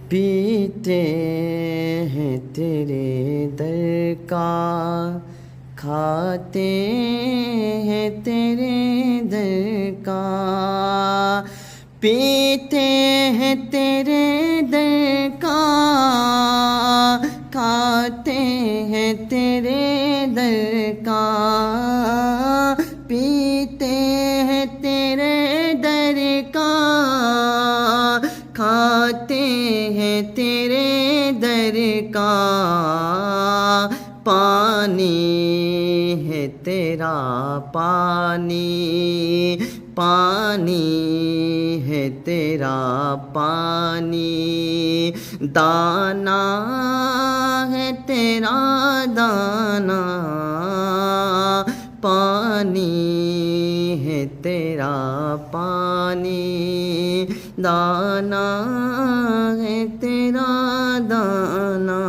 پیتے ہیں تیرے در کا، کھاتے ہیں تیرے در کا، پیتے ہیں تیرے در کا، کھاتے ہیں تیرے در کا، پیتے ہیں تیرے در کا، کھاتے ہیں تیرے در کا، پانی ہے تیرا پانی، پانی ہے تیرا پانی، دانا ہے تیرا دانا، پانی ہے تیرا پانی، دانا ہے تیرا دانا۔